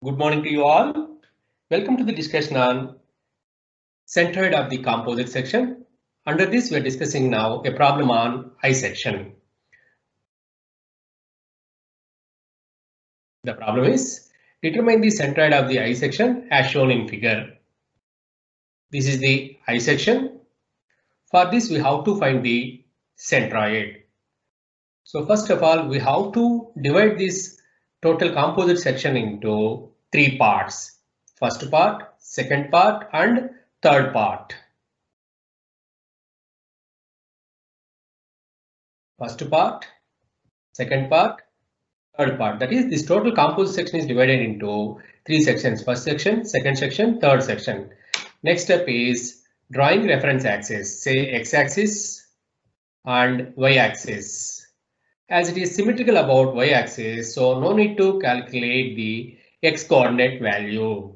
Good morning to you all. Welcome to the discussion on centroid of the composite section. Under this, we are discussing now a problem on I section. The problem is determine the centroid of the I section as shown in figure. This is the I section. For this, we have to find the centroid. So first of all, we have to divide this total composite section into three parts. First part, second part, and third part. First part, second part, third part. That is, this total composite section is divided into three sections. First section, second section, third section. Next step is drawing reference axis, say x-axis and y-axis. As it is symmetrical about y-axis, so no need to calculate the x-coordinate value.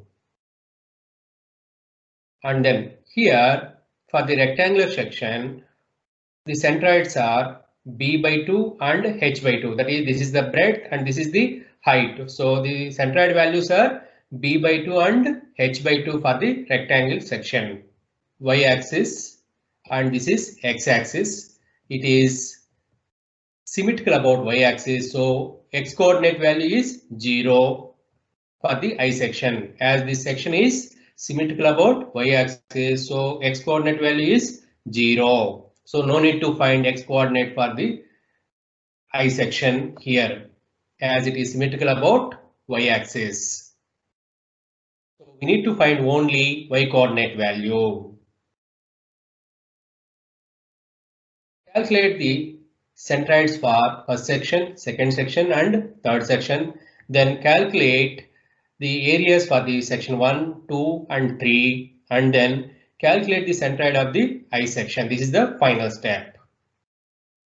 And then here, for the rectangular section, the centroids are b by 2 and h by 2. That is, this is the breadth and this is the height. So the centroid values are b by 2 and h by 2 for the rectangle section. Y-axis and this is x-axis. It is symmetrical about y-axis, so x-coordinate value is 0 for the I section. As this section is symmetrical about y-axis, so x-coordinate value is 0. So no need to find x-coordinate for the I section here, as it is symmetrical about y-axis. So we need to find only y-coordinate value. Calculate the centroids for first section, second section, and third section. Then calculate the areas for the section 1, 2, and 3, and then calculate the centroid of the I section. This is the final step.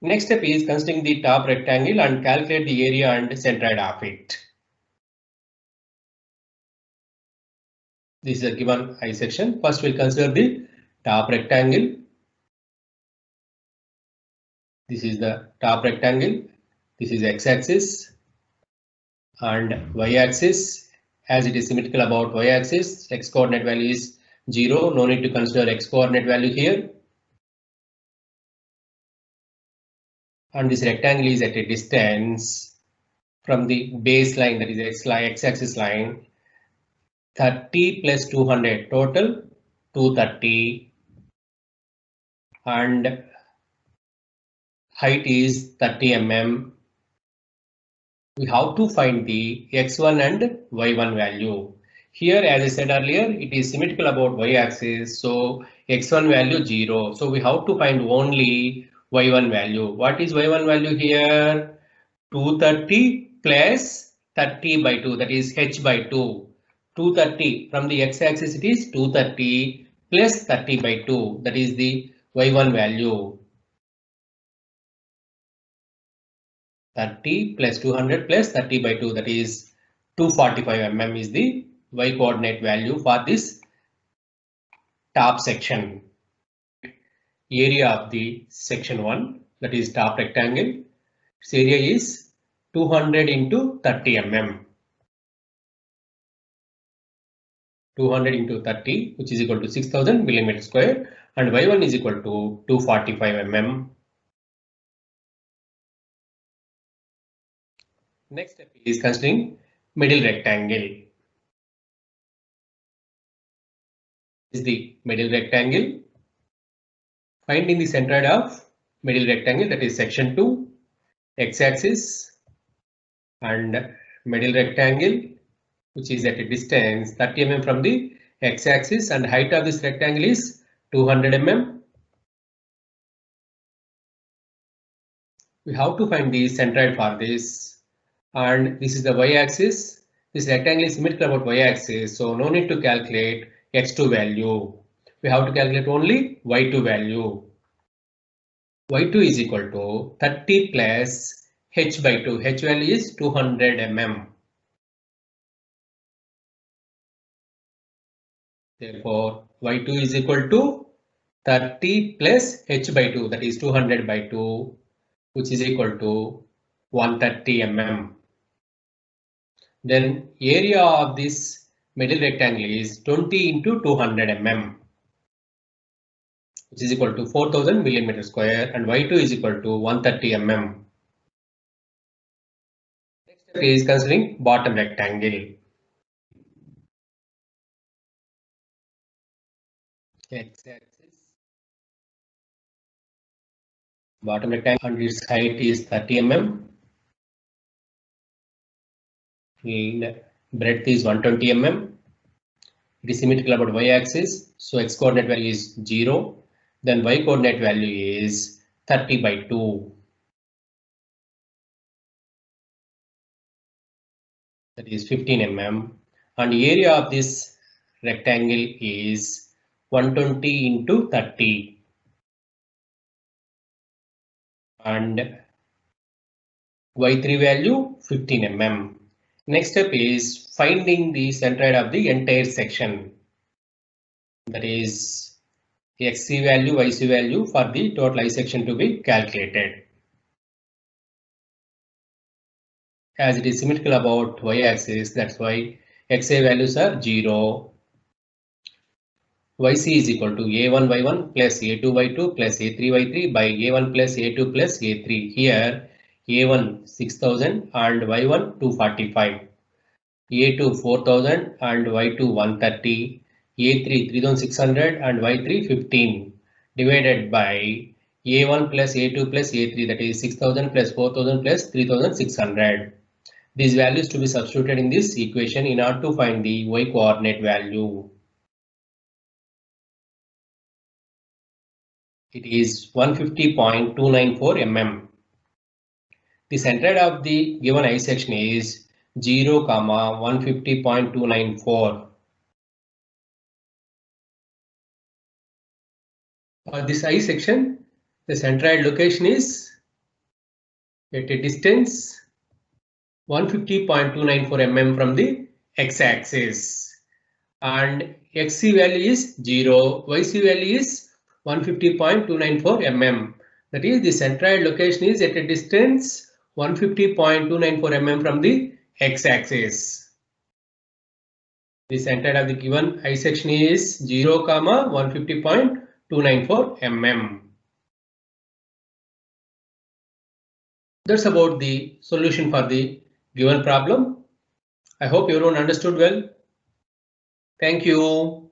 Next step is considering the top rectangle and calculate the area and centroid of it. This is a given I section. First, we'll consider the top rectangle. This is the top rectangle. This is x-axis and y-axis. As it is symmetrical about y-axis, x-coordinate value is 0. No need to consider x-coordinate value here. And this rectangle is at a distance from the baseline, that is x-axis line, 30 plus 200, total 230, and height is 30 mm. We have to find the x1 and y1 value. Here, as I said earlier, it is symmetrical about y-axis, so x1 value 0. So we have to find only y1 value. What is y1 value here? 230 plus 30 by 2, that is h by 2. 230 from the x-axis, it is 230 plus 30 by 2, that is the y1 value. 30 plus 200 plus 30 by 2, that is 245 mm is the y coordinate value for this top section. Area of the section 1, that is top rectangle, its area is 200 into 30 mm. 200 into 30, which is equal to 6000 millimeter square, and y1 is equal to 245 mm. Next step is considering middle rectangle. This is the middle rectangle. Finding the centroid of middle rectangle, that is section 2, x-axis, and middle rectangle, which is at a distance 30 mm from the x-axis, and height of this rectangle is 200 mm. We have to find the centroid for this, and this is the y-axis. This rectangle is symmetrical about y-axis, so no need to calculate x2 value. We have to calculate only y2 value. y2 is equal to 30 plus h by 2. H value is 200 mm. Therefore, y2 is equal to 30 plus h by 2, that is 200 by 2, which is equal to 130 mm. Then area of this middle rectangle is 20 into 200 mm, which is equal to 4000 millimeter square, and y2 is equal to 130 mm. Next step is considering bottom rectangle. X-axis, bottom rectangle, and its height is 30 mm. Breadth is 120 mm. It is symmetrical about y-axis, so x coordinate value is 0. Then y coordinate value is 30 by 2. That is 15 mm. And area of this rectangle is 120 into 30. And y3 value 15 mm. Next step is finding the centroid of the entire section. That is xc value, yc value for the total I section to be calculated. As it is symmetrical about y-axis, that's why xa values are 0. Yc is equal to a1 y1 plus a2 y2 plus a3 y3 by a1 plus a2 plus a3. Here a1 6000 and y1 245. A2 4000 and y2 130. A3 3600 and y3 15 divided by a1 plus a2 plus a3, that is 6000 plus 4000 plus 3600. These values to be substituted in this equation in order to find the y coordinate value. It is 150.294 mm. The centroid of the given I section is 0, 150.294. For this I section, the centroid location is at a distance 150.294 mm from the x-axis, and xc value is 0, yc value is 150.294 mm. That is, the centroid location is at a distance 150.294 mm from the x-axis. The centroid of the given I section is 0, 150.294 mm. That's about the solution for the given problem. I hope everyone understood well. Thank you.